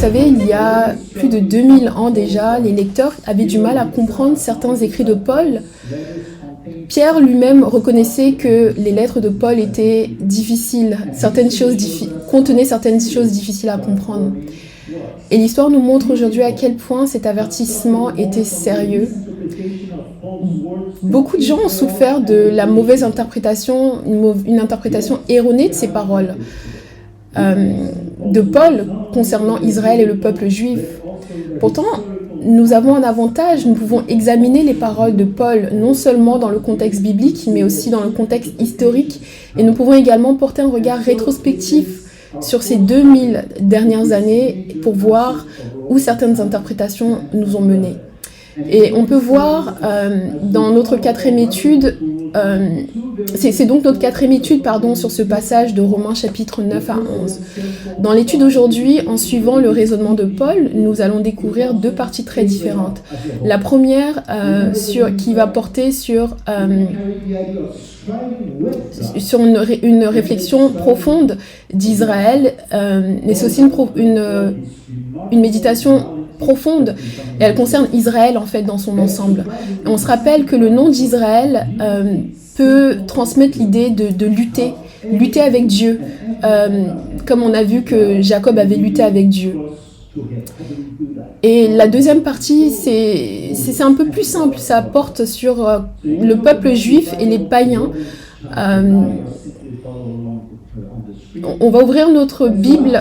savez, il y a plus de 2000 ans déjà, les lecteurs avaient du mal à comprendre certains écrits de Paul. Pierre lui-même reconnaissait que les lettres de Paul étaient difficiles, contenaient certaines choses difficiles à comprendre. Et l'histoire nous montre aujourd'hui à quel point cet avertissement était sérieux. Beaucoup de gens ont souffert de la mauvaise interprétation, une interprétation erronée de ces paroles de Paul concernant Israël et le peuple juif. Pourtant, nous avons un avantage, nous pouvons examiner les paroles de Paul non seulement dans le contexte biblique, mais aussi dans le contexte historique, et nous pouvons également porter un regard rétrospectif sur ces 2000 dernières années pour voir où certaines interprétations nous ont menés. Et on peut voir dans notre quatrième étude, c'est donc notre quatrième étude sur ce passage de Romains chapitre 9 à 11. Dans l'étude aujourd'hui, en suivant le raisonnement de Paul, nous allons découvrir deux parties très différentes. La première qui va porter sur une réflexion profonde d'Israël, mais c'est aussi une méditation profonde, et elle concerne Israël en fait dans son ensemble. Et on se rappelle que le nom d'Israël peut transmettre l'idée de lutter avec Dieu, comme on a vu que Jacob avait lutté avec Dieu. Et la deuxième partie, c'est un peu plus simple, ça porte sur le peuple juif et les païens. On va ouvrir notre Bible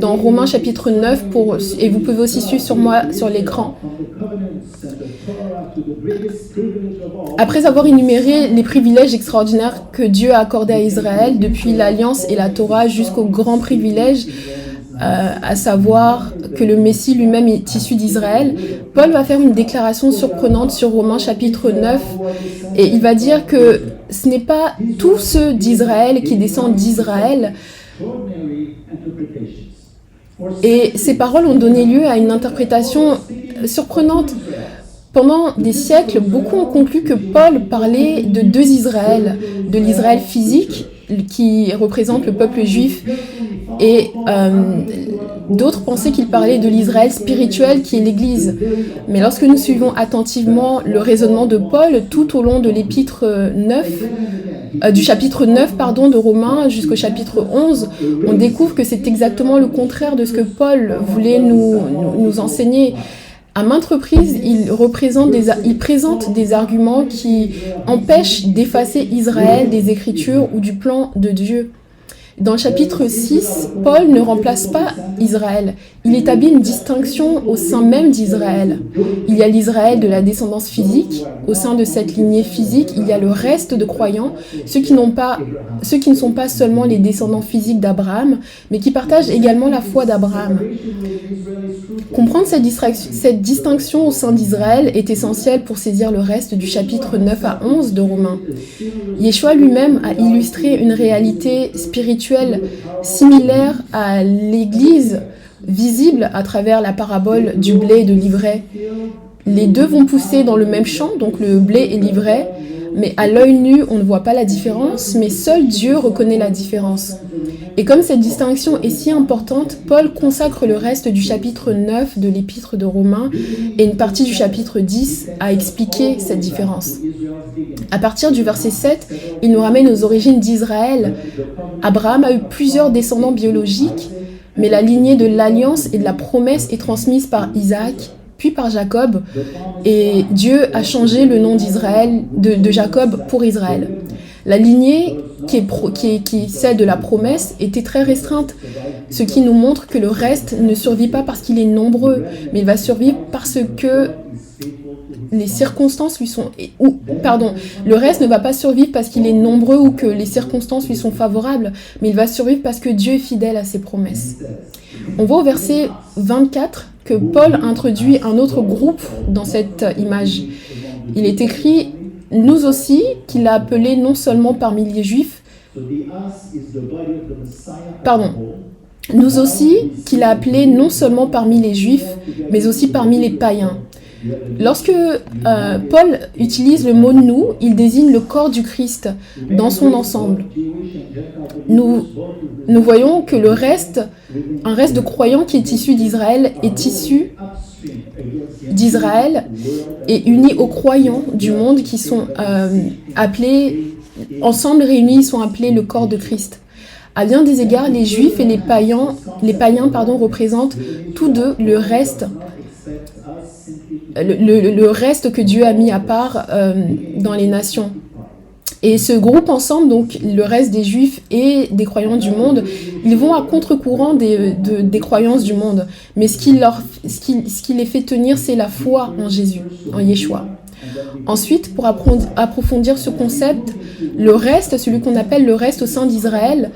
dans Romains chapitre 9 et vous pouvez aussi suivre sur moi sur l'écran. Après avoir énuméré les privilèges extraordinaires que Dieu a accordés à Israël, depuis l'Alliance et la Torah jusqu'au grand privilège, à savoir que le Messie lui-même est issu d'Israël, Paul va faire une déclaration surprenante sur Romains chapitre 9, et il va dire que ce n'est pas tous ceux d'Israël qui descendent d'Israël. Et ces paroles ont donné lieu à une interprétation surprenante. Pendant des siècles, beaucoup ont conclu que Paul parlait de deux Israël, de l'Israël physique, qui représente le peuple juif, et d'autres pensaient qu'il parlait de l'Israël spirituel, qui est l'Église. Mais lorsque nous suivons attentivement le raisonnement de Paul tout au long de l'épître 9, du chapitre 9 de Romains jusqu'au chapitre 11, on découvre que c'est exactement le contraire de ce que Paul voulait nous enseigner. À maintes reprises, il présente des arguments qui empêchent d'effacer Israël des Écritures ou du plan de Dieu. Dans le chapitre 6, Paul ne remplace pas Israël. Il établit une distinction au sein même d'Israël. Il y a l'Israël de la descendance physique. Au sein de cette lignée physique, il y a le reste de croyants, ceux qui ne sont pas seulement les descendants physiques d'Abraham, mais qui partagent également la foi d'Abraham. Comprendre cette distinction au sein d'Israël est essentiel pour saisir le reste du chapitre 9 à 11 de Romains. Yeshua lui-même a illustré une réalité spirituelle similaire à l'Église, visible à travers la parabole du blé et de l'ivraie. Les deux vont pousser dans le même champ, donc le blé et l'ivraie, mais à l'œil nu, on ne voit pas la différence, mais seul Dieu reconnaît la différence. Et comme cette distinction est si importante, Paul consacre le reste du chapitre 9 de l'épître de Romains et une partie du chapitre 10 à expliquer cette différence. À partir du verset 7, il nous ramène aux origines d'Israël. Abraham a eu plusieurs descendants biologiques, mais la lignée de l'alliance et de la promesse est transmise par Isaac, puis par Jacob, et Dieu a changé le nom d'Israël, de Jacob pour Israël. La lignée qui est celle de la promesse était très restreinte, ce qui nous montre que le reste ne survit pas parce qu'il est nombreux, mais il va survivre parce que les circonstances lui sont... le reste ne va pas survivre parce qu'il est nombreux ou que les circonstances lui sont favorables, mais il va survivre parce que Dieu est fidèle à ses promesses. On voit au verset 24 que Paul introduit un autre groupe dans cette image. Il est écrit « Nous aussi » qu'il a appelé non seulement parmi les Juifs, nous aussi qu'il a appelé non seulement parmi les Juifs, mais aussi parmi les païens. Lorsque Paul utilise le mot nous, il désigne le corps du Christ dans son ensemble. Nous voyons que un reste de croyants qui est issu d'Israël est issu d'Israël et uni aux croyants du monde qui sont appelés, ensemble réunis, ils sont appelés le corps de Christ. À bien des égards, les Juifs et les païens représentent tous deux le reste que Dieu a mis à part dans les nations. Et ce groupe ensemble, donc le reste des Juifs et des croyants du monde, ils vont à contre-courant des croyances du monde. Mais ce qui les fait tenir, c'est la foi en Jésus, en Yeshua. Ensuite, pour approfondir ce concept, le reste, celui qu'on appelle le reste au sein d'Israël,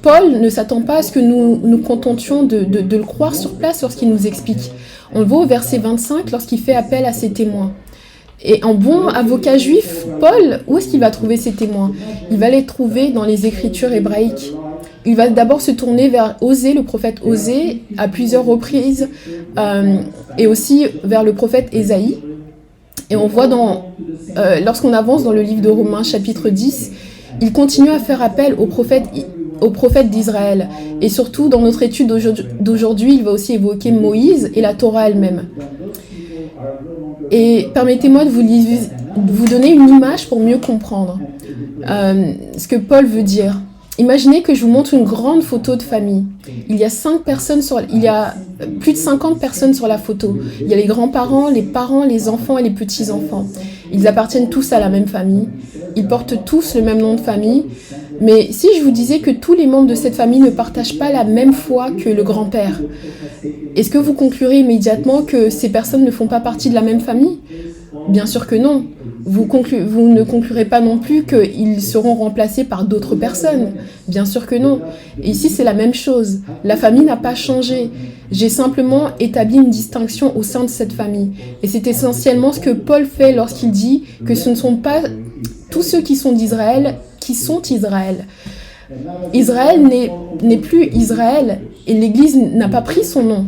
Paul ne s'attend pas à ce que nous nous contentions de le croire sur place lorsqu'il nous explique. On le voit au verset 25 lorsqu'il fait appel à ses témoins. Et en bon avocat juif, Paul, où est-ce qu'il va trouver ses témoins? Il va les trouver dans les écritures hébraïques. Il va d'abord se tourner vers Osée, le prophète Osée, à plusieurs reprises, et aussi vers le prophète Ésaïe. Et on voit lorsqu'on avance dans le livre de Romains, chapitre 10, il continue à faire appel aux prophètes d'Israël. Et surtout, dans notre étude d'aujourd'hui, il va aussi évoquer Moïse et la Torah elle-même. Et permettez-moi de vous donner une image pour mieux comprendre ce que Paul veut dire. Imaginez que je vous montre une grande photo de famille. Il y a plus de 50 personnes sur la photo. Il y a les grands-parents, les parents, les enfants et les petits-enfants. Ils appartiennent tous à la même famille. Ils portent tous le même nom de famille. Mais si je vous disais que tous les membres de cette famille ne partagent pas la même foi que le grand-père, est-ce que vous conclurez immédiatement que ces personnes ne font pas partie de la même famille? Bien sûr que non. Vous ne conclurez pas non plus qu'ils seront remplacés par d'autres personnes. Bien sûr que non. Et ici, c'est la même chose. La famille n'a pas changé. J'ai simplement établi une distinction au sein de cette famille. Et c'est essentiellement ce que Paul fait lorsqu'il dit que ce ne sont pas tous ceux qui sont d'Israël qui sont Israël. Israël n'est plus Israël et l'Église n'a pas pris son nom.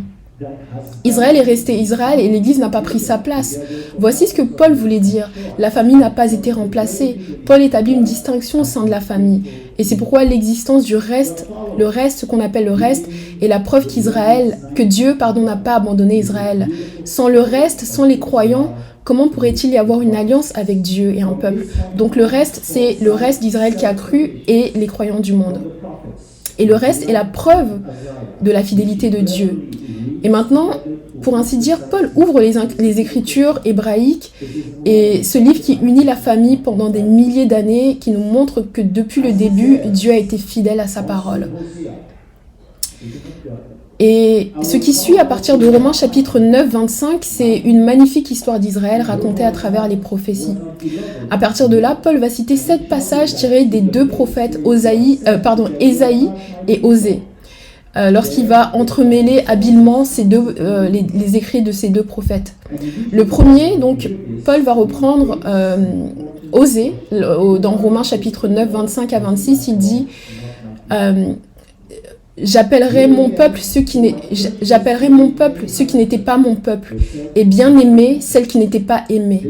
Israël est resté Israël et l'Église n'a pas pris sa place. Voici ce que Paul voulait dire. La famille n'a pas été remplacée. Paul établit une distinction au sein de la famille. Et c'est pourquoi l'existence du reste, ce qu'on appelle le reste, est la preuve que Dieu n'a pas abandonné Israël. Sans le reste, sans les croyants, comment pourrait-il y avoir une alliance avec Dieu et un peuple? Donc le reste, c'est le reste d'Israël qui a cru et les croyants du monde. Et le reste est la preuve de la fidélité de Dieu. Et maintenant, pour ainsi dire, Paul ouvre les écritures hébraïques et ce livre qui unit la famille pendant des milliers d'années, qui nous montre que depuis le début, Dieu a été fidèle à sa parole. Et ce qui suit à partir de Romains chapitre 9, 25, c'est une magnifique histoire d'Israël racontée à travers les prophéties. À partir de là, Paul va citer 7 passages tirés des 2 prophètes, Ésaïe et Osée. Lorsqu'il va entremêler habilement les écrits de ces 2 prophètes. Le premier, donc, Paul va reprendre Osée, dans Romains chapitre 9, 25 à 26, il dit J'appellerai mon peuple ceux qui n'étaient pas mon peuple, et bien-aimés celles qui n'étaient pas aimées.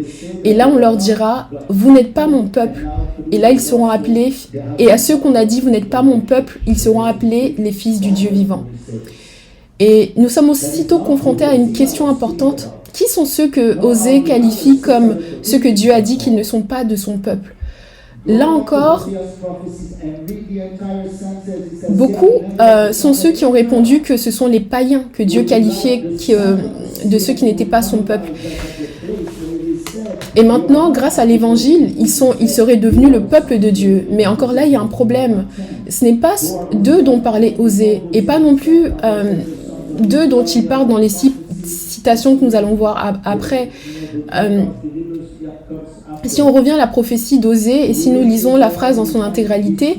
Et là, on leur dira, vous n'êtes pas mon peuple. Et là, ils seront appelés, et à ceux qu'on a dit, vous n'êtes pas mon peuple, ils seront appelés les fils du Dieu vivant. Et nous sommes aussitôt confrontés à une question importante. Qui sont ceux que Osée qualifie comme ceux que Dieu a dit qu'ils ne sont pas de son peuple? Là encore, beaucoup sont ceux qui ont répondu que ce sont les païens que Dieu qualifiait de ceux qui n'étaient pas son peuple. Et maintenant, grâce à l'évangile, ils seraient devenus le peuple de Dieu. Mais encore là, il y a un problème. Ce n'est pas d'eux dont parlait Osée, et pas non plus d'eux dont il parle dans les citations que nous allons voir après. Si on revient à la prophétie d'Osée, et si nous lisons la phrase dans son intégralité,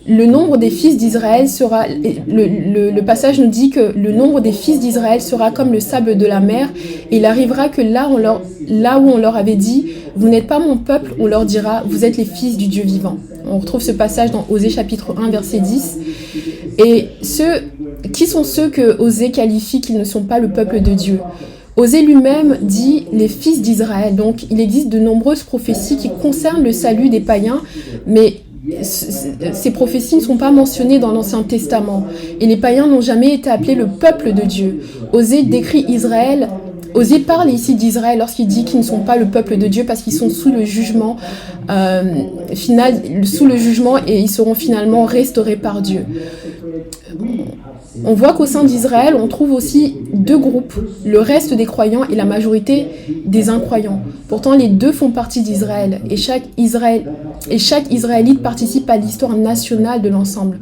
le nombre des fils d'Israël sera... Le passage nous dit que le nombre des fils d'Israël sera comme le sable de la mer, et il arrivera que là où on leur avait dit « Vous n'êtes pas mon peuple », on leur dira « Vous êtes les fils du Dieu vivant ». On retrouve ce passage dans Osée chapitre 1, verset 10. Et qui sont ceux que Osée qualifie qu'ils ne sont pas le peuple de Dieu? Osée lui-même dit les fils d'Israël. Donc il existe de nombreuses prophéties qui concernent le salut des païens, mais ces prophéties ne sont pas mentionnées dans l'Ancien Testament. Et les païens n'ont jamais été appelés le peuple de Dieu. Osée décrit Israël. Osée parle ici d'Israël lorsqu'il dit qu'ils ne sont pas le peuple de Dieu parce qu'ils sont sous le jugement final, sous le jugement, et ils seront finalement restaurés par Dieu. On voit qu'au sein d'Israël, on trouve aussi deux groupes, le reste des croyants et la majorité des incroyants. Pourtant, les deux font partie d'Israël et chaque Israélite participe à l'histoire nationale de l'ensemble.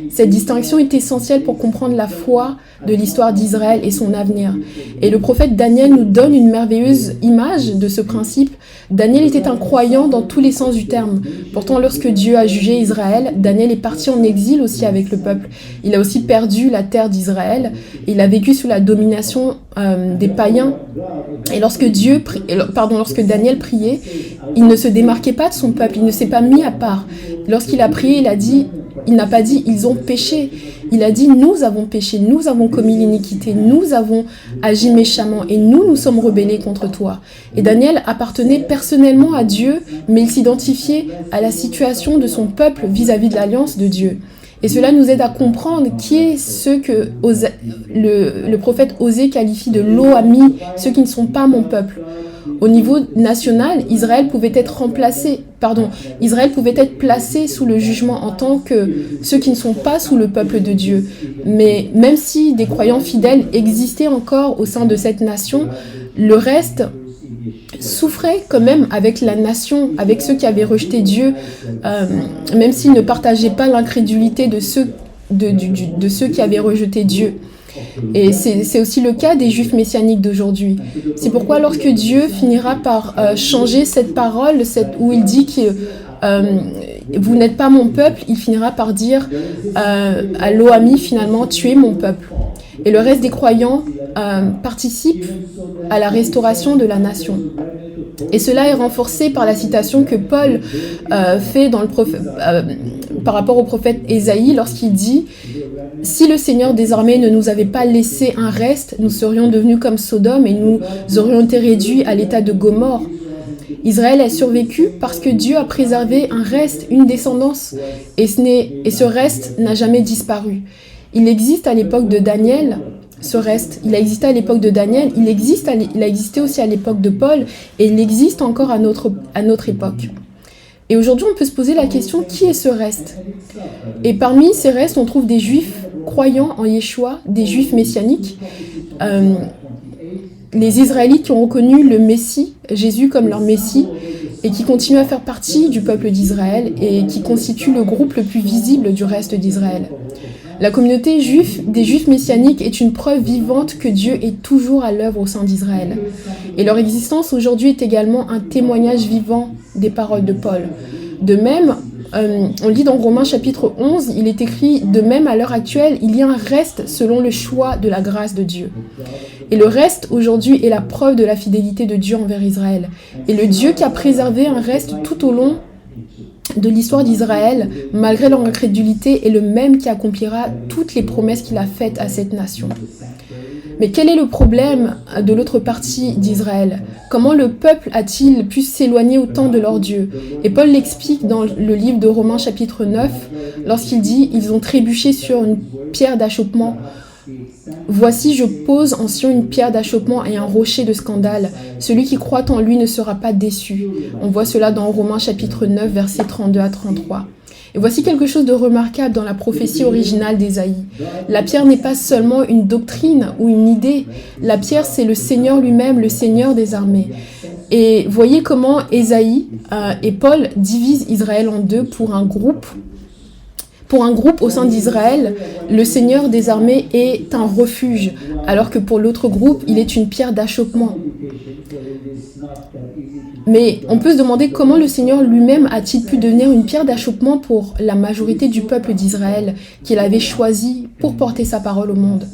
Cette distinction est essentielle pour comprendre la foi de l'histoire d'Israël et son avenir. Et le prophète Daniel nous donne une merveilleuse image de ce principe. Daniel était un croyant dans tous les sens du terme. Pourtant, lorsque Dieu a jugé Israël, Daniel est parti en exil aussi avec le peuple. Il a aussi perdu la terre d'Israël. Il a vécu sous la domination des païens. Et lorsque Daniel priait, il ne se démarquait pas de son peuple, il ne s'est pas mis à part. Lorsqu'il a prié, il n'a pas dit « ils ont péché ». Il a dit « nous avons péché, nous avons commis l'iniquité, nous avons agi méchamment et nous sommes rebellés contre toi ». Et Daniel appartenait personnellement à Dieu, mais il s'identifiait à la situation de son peuple vis-à-vis de l'alliance de Dieu. Et cela nous aide à comprendre qui est ceux que le prophète Osée qualifie de Lo-Ami, ceux qui ne sont pas mon peuple. Au niveau national, Israël pouvait être placé sous le jugement en tant que ceux qui ne sont pas sous le peuple de Dieu. Mais même si des croyants fidèles existaient encore au sein de cette nation, le reste souffrait quand même avec la nation, avec ceux qui avaient rejeté Dieu, même s'ils ne partageaient pas l'incrédulité de ceux qui avaient rejeté Dieu. Et c'est aussi le cas des Juifs messianiques d'aujourd'hui. C'est pourquoi lorsque Dieu finira par changer cette parole, où il dit que vous n'êtes pas mon peuple, il finira par dire à Lo-Ami finalement, tu es mon peuple. Et le reste des croyants participent à la restauration de la nation. Et cela est renforcé par la citation que Paul fait par rapport au prophète Ésaïe lorsqu'il dit « Si le Seigneur des armées ne nous avait pas laissé un reste, nous serions devenus comme Sodome et nous aurions été réduits à l'état de Gomorrhe. » Israël a survécu parce que Dieu a préservé un reste, une descendance, et ce reste n'a jamais disparu. Il existe à l'époque de Daniel, ce reste, il a existé à l'époque de Daniel, il a existé aussi à l'époque de Paul, et il existe encore à notre époque. Et aujourd'hui, on peut se poser la question, qui est ce reste? Et parmi ces restes, on trouve des juifs croyants en Yeshua, des juifs messianiques, les Israélites qui ont reconnu le Messie, Jésus comme leur Messie, et qui continuent à faire partie du peuple d'Israël et qui constituent le groupe le plus visible du reste d'Israël. La communauté des Juifs messianiques est une preuve vivante que Dieu est toujours à l'œuvre au sein d'Israël. Et leur existence aujourd'hui est également un témoignage vivant des paroles de Paul. De même, on lit dans Romains chapitre 11, il est écrit « De même, à l'heure actuelle, il y a un reste selon le choix de la grâce de Dieu. » Et le reste aujourd'hui est la preuve de la fidélité de Dieu envers Israël. Et le Dieu qui a préservé un reste tout au long de l'histoire d'Israël, malgré leur incrédulité, est le même qui accomplira toutes les promesses qu'il a faites à cette nation. Mais quel est le problème de l'autre partie d'Israël? Comment le peuple a-t-il pu s'éloigner autant de leur Dieu? Et Paul l'explique dans le livre de Romains chapitre 9, lorsqu'il dit « Ils ont trébuché sur une pierre d'achoppement. Voici, je pose en Sion une pierre d'achoppement et un rocher de scandale. Celui qui croit en lui ne sera pas déçu. » On voit cela dans Romains chapitre 9, versets 32 à 33. Et voici quelque chose de remarquable dans la prophétie originale d'Ésaïe. La pierre n'est pas seulement une doctrine ou une idée. La pierre, c'est le Seigneur lui-même, le Seigneur des armées. Et voyez comment Ésaïe et Paul divisent Israël en deux pour un groupe. Pour un groupe au sein d'Israël, le Seigneur des armées est un refuge, alors que pour l'autre groupe, il est une pierre d'achoppement. Mais on peut se demander comment le Seigneur lui-même a-t-il pu devenir une pierre d'achoppement pour la majorité du peuple d'Israël qu'il avait choisi pour porter sa parole au monde.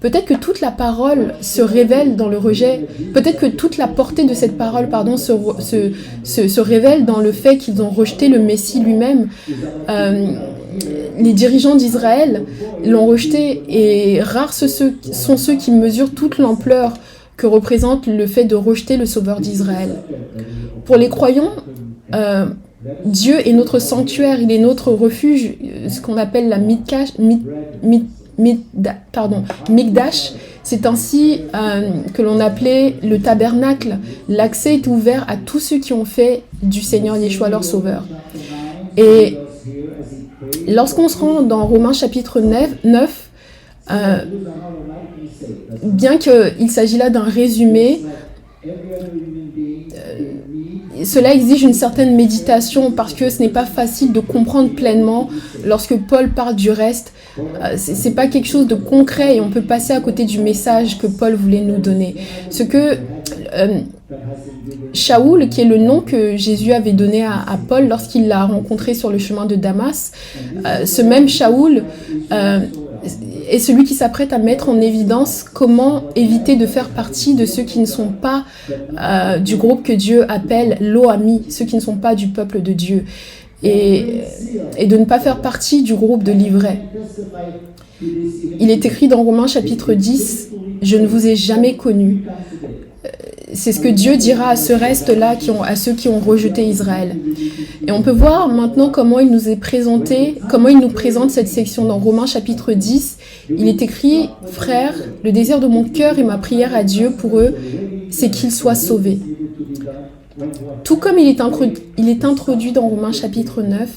Peut-être que toute la parole se révèle dans le rejet, peut-être que toute la portée de cette parole se révèle dans le fait qu'ils ont rejeté le Messie lui-même. Les dirigeants d'Israël l'ont rejeté et rares sont ceux qui mesurent toute l'ampleur que représente le fait de rejeter le Sauveur d'Israël. Pour les croyants, Dieu est notre sanctuaire, il est notre refuge, ce qu'on appelle la Mikdash. C'est ainsi que l'on appelait le tabernacle. L'accès est ouvert à tous ceux qui ont fait du Seigneur Yeshua leur sauveur. Et lorsqu'on se rend dans Romains chapitre 9, bien qu'il s'agit là d'un résumé, cela exige une certaine méditation parce que ce n'est pas facile de comprendre pleinement lorsque Paul parle du reste. C'est pas quelque chose de concret et on peut passer à côté du message que Paul voulait nous donner. Ce que Shaoul, qui est le nom que Jésus avait donné à Paul lorsqu'il l'a rencontré sur le chemin de Damas, ce même Shaoul est celui qui s'apprête à mettre en évidence comment éviter de faire partie de ceux qui ne sont pas du groupe que Dieu appelle l'Oami, ceux qui ne sont pas du peuple de Dieu, et de ne pas faire partie du groupe de l'ivraies. Il est écrit dans Romains chapitre 10, « Je ne vous ai jamais connu ». C'est ce que Dieu dira à ce reste-là, à ceux qui ont rejeté Israël. Et on peut voir maintenant comment il nous est présenté, comment il nous présente cette section dans Romains chapitre 10. Il est écrit, « Frères, le désir de mon cœur et ma prière à Dieu pour eux, c'est qu'ils soient sauvés. » Tout comme il est introduit dans Romains chapitre 9,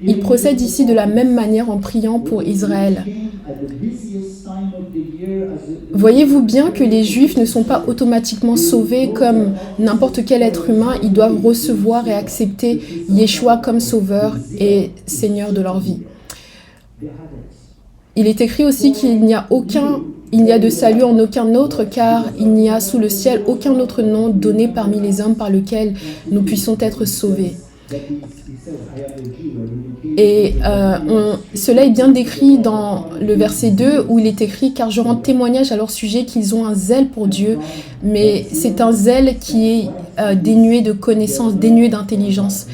il procède ici de la même manière en priant pour Israël. Voyez-vous bien que les Juifs ne sont pas automatiquement sauvés comme n'importe quel être humain, ils doivent recevoir et accepter Yeshua comme sauveur et Seigneur de leur vie. Il est écrit aussi qu'il n'y a de salut en aucun autre, car il n'y a sous le ciel aucun autre nom donné parmi les hommes par lequel nous puissions être sauvés. Et cela est bien décrit dans le verset 2 où il est écrit « Car je rends témoignage à leur sujet qu'ils ont un zèle pour Dieu, mais c'est un zèle qui est dénué de connaissance, dénué d'intelligence. »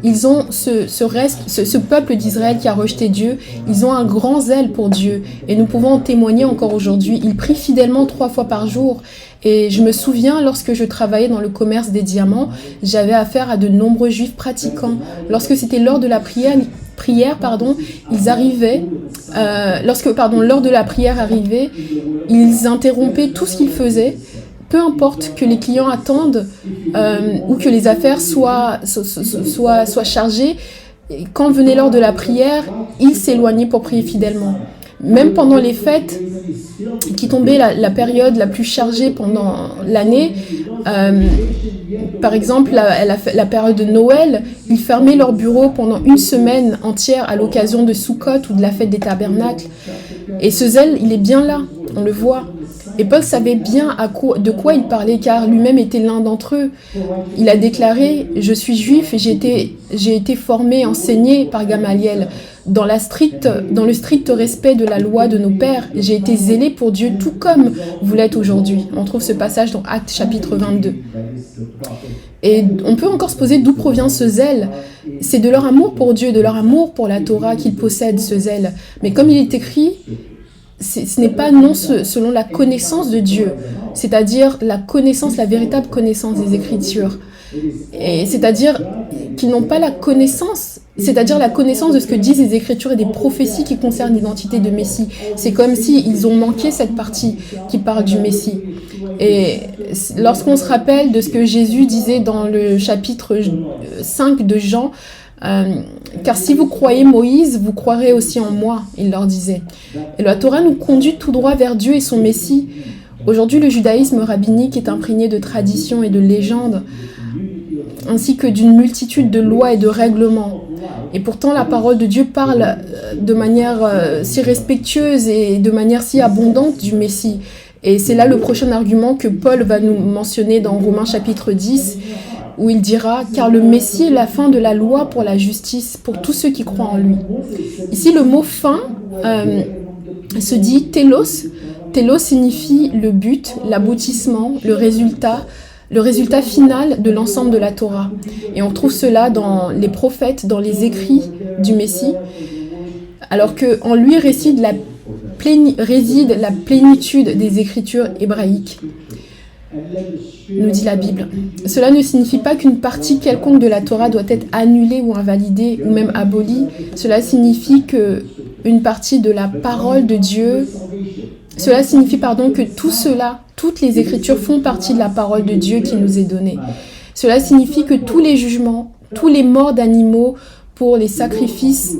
Ils ont ce peuple d'Israël qui a rejeté Dieu, ils ont un grand zèle pour Dieu. Et nous pouvons en témoigner encore aujourd'hui. Ils prient fidèlement 3 fois par jour. Et je me souviens, lorsque je travaillais dans le commerce des diamants, j'avais affaire à de nombreux juifs pratiquants. Lorsque c'était l'heure de la prière, ils arrivaient, l'heure de la prière arrivait, ils interrompaient tout ce qu'ils faisaient. Peu importe que les clients attendent ou que les affaires soient chargées, quand venait l'heure de la prière, ils s'éloignaient pour prier fidèlement. Même pendant les fêtes, qui tombaient la période la plus chargée pendant l'année, par exemple la période de Noël, ils fermaient leur bureau pendant 1 semaine entière à l'occasion de Sukkot ou de la fête des tabernacles. Et ce zèle, il est bien là, on le voit. Et Paul savait bien de quoi il parlait, car lui-même était l'un d'entre eux. Il a déclaré « Je suis juif et j'ai été formé, enseigné par Gamaliel. Dans le strict respect de la loi de nos pères, j'ai été zélé pour Dieu tout comme vous l'êtes aujourd'hui. » On trouve ce passage dans Actes chapitre 22. Et on peut encore se poser d'où provient ce zèle. C'est de leur amour pour Dieu, de leur amour pour la Torah qu'ils possèdent ce zèle. Mais comme il est écrit, ce n'est pas non selon la connaissance de Dieu, c'est-à-dire la véritable connaissance des Écritures. Et c'est-à-dire qu'ils n'ont pas la connaissance, c'est-à-dire la connaissance de ce que disent les Écritures et des prophéties qui concernent l'identité de Messie. C'est comme s'ils ont manqué cette partie qui parle du Messie. Et lorsqu'on se rappelle de ce que Jésus disait dans le chapitre 5 de Jean, car si vous croyez Moïse, vous croirez aussi en moi, il leur disait. Et la Torah nous conduit tout droit vers Dieu et son Messie. Aujourd'hui, le judaïsme rabbinique est imprégné de traditions et de légendes, ainsi que d'une multitude de lois et de règlements. Et pourtant, la parole de Dieu parle de manière si respectueuse et de manière si abondante du Messie. Et c'est là le prochain argument que Paul va nous mentionner dans Romains chapitre 10, où il dira « Car le Messie est la fin de la loi pour la justice, pour tous ceux qui croient en lui. » Ici, le mot « fin » se dit « télos ». Télos signifie le but, l'aboutissement, le résultat final de l'ensemble de la Torah. Et on trouve cela dans les prophètes, dans les écrits du Messie, alors qu'en lui réside la plénitude des Écritures hébraïques. nous dit la Bible. Cela ne signifie pas qu'une partie quelconque de la Torah doit être annulée ou invalidée ou même abolie. Cela signifie que une partie de la parole de Dieu, cela signifie que tout cela, toutes les Écritures font partie de la parole de Dieu qui nous est donnée. Cela signifie que tous les jugements, tous les morts d'animaux pour les sacrifices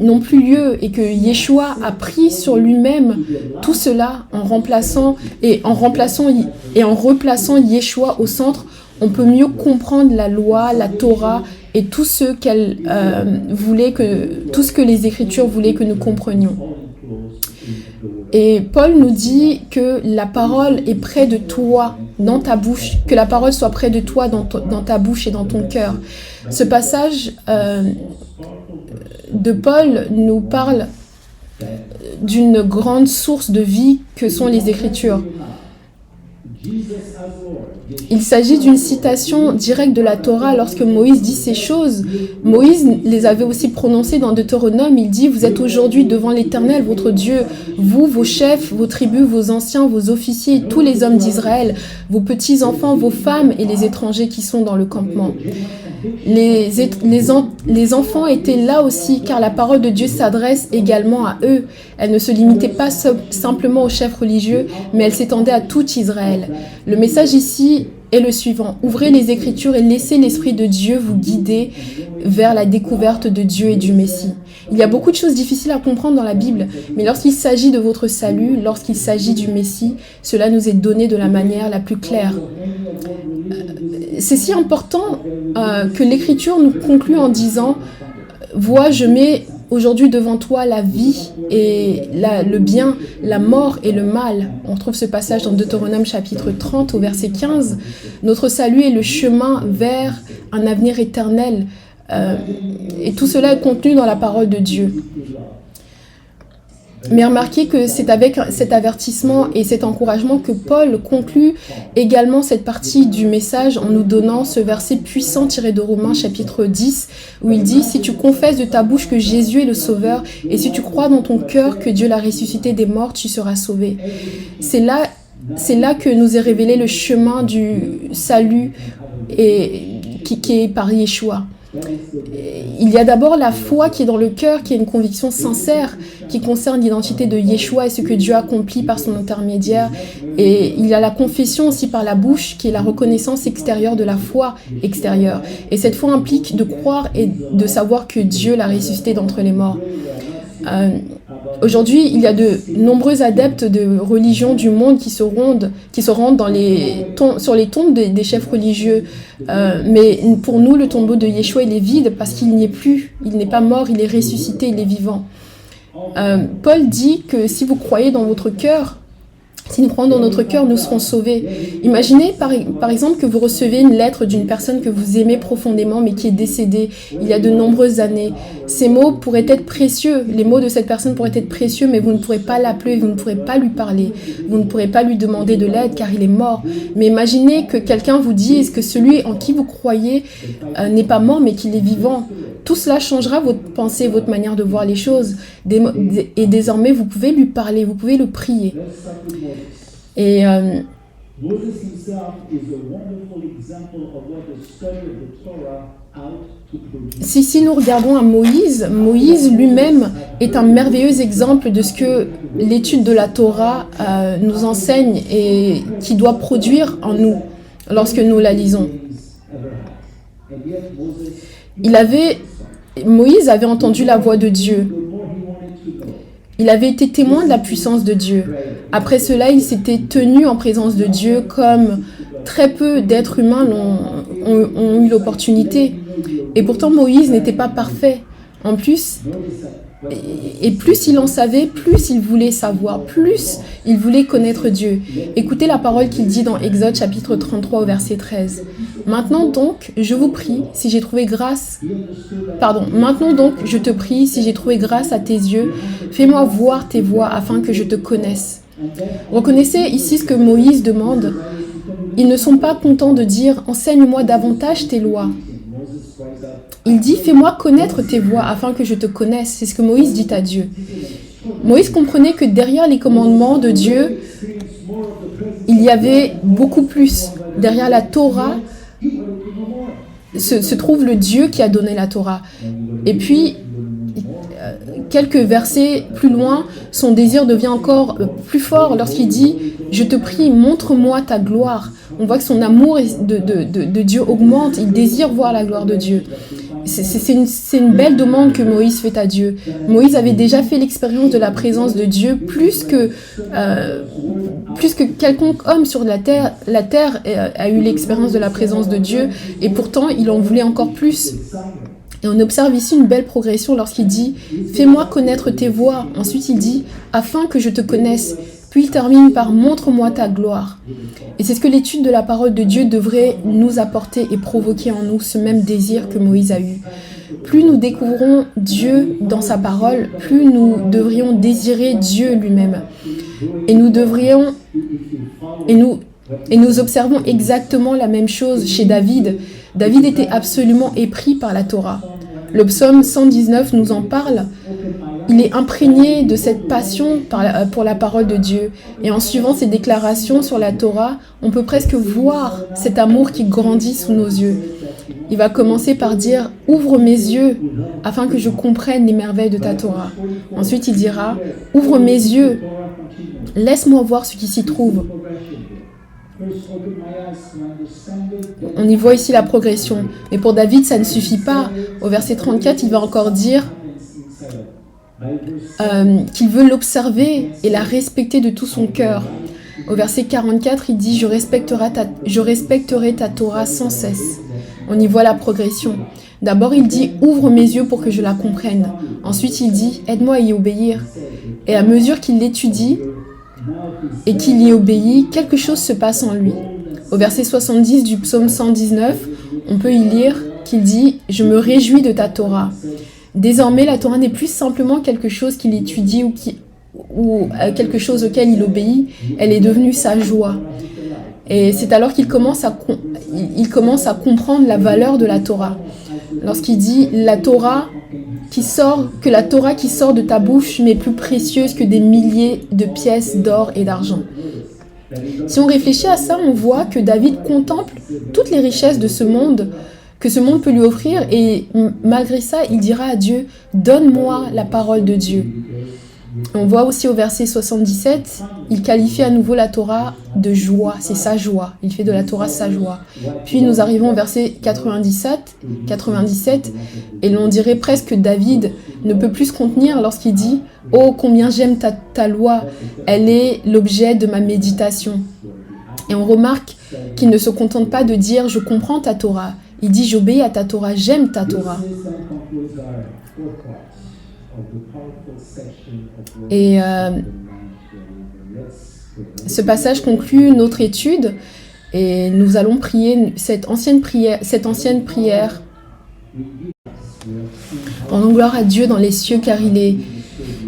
n'ont plus lieu et que Yeshua a pris sur lui-même tout cela en replaçant Yeshua au centre. On peut mieux comprendre la loi, la Torah et tout ce tout ce que les Écritures voulaient que nous comprenions. Et Paul nous dit que la parole est près de toi, dans ta bouche, que la parole soit près de toi, dans ta bouche et dans ton cœur. Ce passage de Paul nous parle d'une grande source de vie que sont les Écritures. Il s'agit d'une citation directe de la Torah. Lorsque Moïse dit ces choses, Moïse les avait aussi prononcées dans Deutéronome. Il dit « Vous êtes aujourd'hui devant l'Éternel, votre Dieu, vous, vos chefs, vos tribus, vos anciens, vos officiers, tous les hommes d'Israël, vos petits-enfants, vos femmes et les étrangers qui sont dans le campement. » Les enfants étaient là aussi, car la parole de Dieu s'adresse également à eux. Elle ne se limitait pas simplement aux chefs religieux, mais elle s'étendait à tout Israël. Le message ici est le suivant. Ouvrez les Écritures et laissez l'Esprit de Dieu vous guider vers la découverte de Dieu et du Messie. Il y a beaucoup de choses difficiles à comprendre dans la Bible, mais lorsqu'il s'agit de votre salut, lorsqu'il s'agit du Messie, cela nous est donné de la manière la plus claire. C'est si important que l'Écriture nous conclut en disant « Vois, je mets aujourd'hui devant toi la vie et le bien, la mort et le mal. » On trouve ce passage dans Deutéronome chapitre 30 au verset 15. Notre salut est le chemin vers un avenir éternel. Et tout cela est contenu dans la parole de Dieu. Mais remarquez que c'est avec cet avertissement et cet encouragement que Paul conclut également cette partie du message en nous donnant ce verset puissant tiré de Romains chapitre 10 où il dit « Si tu confesses de ta bouche que Jésus est le Sauveur et si tu crois dans ton cœur que Dieu l'a ressuscité des morts, tu seras sauvé. » C'est là que nous est révélé le chemin du salut et qui est par Yeshua. Il y a d'abord la foi qui est dans le cœur, qui est une conviction sincère, qui concerne l'identité de Yeshua et ce que Dieu accomplit par son intermédiaire. Et il y a la confession aussi par la bouche, qui est la reconnaissance extérieure de la foi extérieure. Et cette foi implique de croire et de savoir que Dieu l'a ressuscité d'entre les morts. Aujourd'hui, il y a de nombreux adeptes de religions du monde qui se rendent sur les tombes des chefs religieux. Mais pour nous, le tombeau de Yeshua, il est vide parce qu'il n'y est plus. Il n'est pas mort, il est ressuscité, il est vivant. Paul dit que si vous croyez dans votre cœur, si nous croyons dans notre cœur, nous serons sauvés. Imaginez par exemple que vous recevez une lettre d'une personne que vous aimez profondément mais qui est décédée il y a de nombreuses années. Ces mots pourraient être précieux, les mots de cette personne pourraient être précieux, mais vous ne pourrez pas l'appeler, vous ne pourrez pas lui parler, vous ne pourrez pas lui demander de l'aide car il est mort. Mais imaginez que quelqu'un vous dise que celui en qui vous croyez n'est pas mort mais qu'il est vivant. Tout cela changera votre pensée, votre manière de voir les choses. Et désormais, vous pouvez lui parler, vous pouvez le prier. Et si nous regardons à Moïse, Moïse lui-même est un merveilleux exemple de ce que l'étude de la Torah nous enseigne et qui doit produire en nous lorsque nous la lisons. Moïse avait entendu la voix de Dieu. Il avait été témoin de la puissance de Dieu. Après cela, il s'était tenu en présence de Dieu comme très peu d'êtres humains ont eu l'opportunité. Et pourtant, Moïse n'était pas parfait. En plus, et plus il en savait, plus il voulait savoir, plus il voulait connaître Dieu. Écoutez la parole qu'il dit dans Exode chapitre 33 au verset 13. Maintenant donc, je te prie, si j'ai trouvé grâce à tes yeux, fais-moi voir tes voies afin que je te connaisse. Reconnaissez ici ce que Moïse demande. Ils ne sont pas contents de dire « Enseigne-moi davantage tes lois ». Il dit « Fais-moi connaître tes voies afin que je te connaisse ». C'est ce que Moïse dit à Dieu. Moïse comprenait que derrière les commandements de Dieu, il y avait beaucoup plus. Derrière la Torah se trouve le Dieu qui a donné la Torah. Et puis, quelques versets plus loin, son désir devient encore plus fort lorsqu'il dit « Je te prie, montre-moi ta gloire ». On voit que son amour de Dieu augmente, il désire voir la gloire de Dieu. C'est une belle demande que Moïse fait à Dieu. Moïse avait déjà fait l'expérience de la présence de Dieu plus que quelconque homme sur la terre. La terre a eu l'expérience de la présence de Dieu et pourtant il en voulait encore plus. Et on observe ici une belle progression lorsqu'il dit « Fais-moi connaître tes voies ». Ensuite il dit « Afin que je te connaisse ». Puis il termine par « Montre-moi ta gloire ». Et c'est ce que l'étude de la parole de Dieu devrait nous apporter et provoquer en nous, ce même désir que Moïse a eu. Plus nous découvrons Dieu dans sa parole, plus nous devrions désirer Dieu lui-même. Et nous observons exactement la même chose chez David. David était absolument épris par la Torah. Le psaume 119 nous en parle. Il est imprégné de cette passion pour la parole de Dieu. Et en suivant ses déclarations sur la Torah, on peut presque voir cet amour qui grandit sous nos yeux. Il va commencer par dire « Ouvre mes yeux afin que je comprenne les merveilles de ta Torah ». Ensuite, il dira « Ouvre mes yeux, laisse-moi voir ce qui s'y trouve ». On y voit ici la progression. Mais pour David, ça ne suffit pas. Au verset 34, il va encore dire qu'il veut l'observer et la respecter de tout son cœur. Au verset 44, il dit « Je respecterai ta Torah sans cesse ». On y voit la progression. D'abord, il dit « Ouvre mes yeux pour que je la comprenne ». Ensuite, il dit « Aide-moi à y obéir ». Et à mesure qu'il l'étudie et qu'il y obéit, quelque chose se passe en lui. Au verset 70 du psaume 119, on peut y lire qu'il dit « Je me réjouis de ta Torah ». Désormais, la Torah n'est plus simplement quelque chose qu'il étudie ou quelque chose auquel il obéit, elle est devenue sa joie. Et c'est alors qu'il commence à comprendre la valeur de la Torah. Lorsqu'il dit que la Torah qui sort de ta bouche m'est plus précieuse que des milliers de pièces d'or et d'argent. Si on réfléchit à ça, on voit que David contemple toutes les richesses de ce monde, que ce monde peut lui offrir, et malgré ça, il dira à Dieu « Donne-moi la parole de Dieu ». On voit aussi au verset 77, il qualifie à nouveau la Torah de joie, c'est sa joie, il fait de la Torah sa joie. Puis nous arrivons au verset 97, et l'on dirait presque que David ne peut plus se contenir lorsqu'il dit « Oh, combien j'aime ta loi, elle est l'objet de ma méditation ». Et on remarque qu'il ne se contente pas de dire « Je comprends ta Torah », il dit « J'obéis à ta Torah, j'aime ta Torah ». Et ce passage conclut notre étude et nous allons prier cette ancienne prière. Rendons gloire à Dieu dans les cieux car il est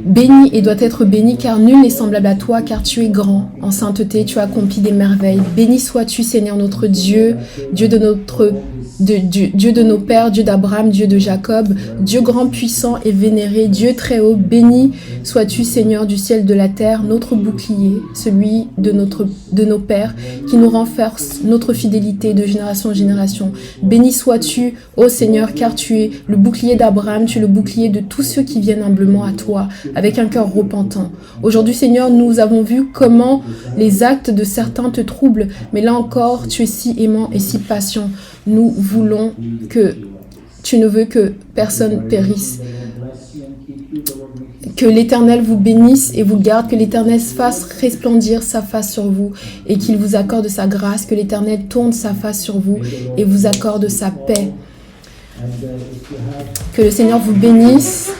béni et doit être béni car nul n'est semblable à toi car tu es grand. En sainteté tu as accompli des merveilles. Béni sois-tu Seigneur notre Dieu, Dieu de nos pères, Dieu d'Abraham, Dieu de Jacob, Dieu grand, puissant et vénéré, Dieu très haut, béni sois-tu Seigneur du ciel de la terre, notre bouclier, celui de nos pères, qui nous renforce notre fidélité de génération en génération. Béni sois-tu, ô Seigneur, car tu es le bouclier d'Abraham, tu es le bouclier de tous ceux qui viennent humblement à toi, avec un cœur repentant. Aujourd'hui Seigneur, nous avons vu comment les actes de certains te troublent, mais là encore, tu es si aimant et si patient. Nous voulons que tu ne veux que personne périsse. Que l'Éternel vous bénisse et vous garde, que l'Éternel fasse resplendir sa face sur vous et qu'il vous accorde sa grâce, que l'Éternel tourne sa face sur vous et vous accorde sa paix. Que le Seigneur vous bénisse.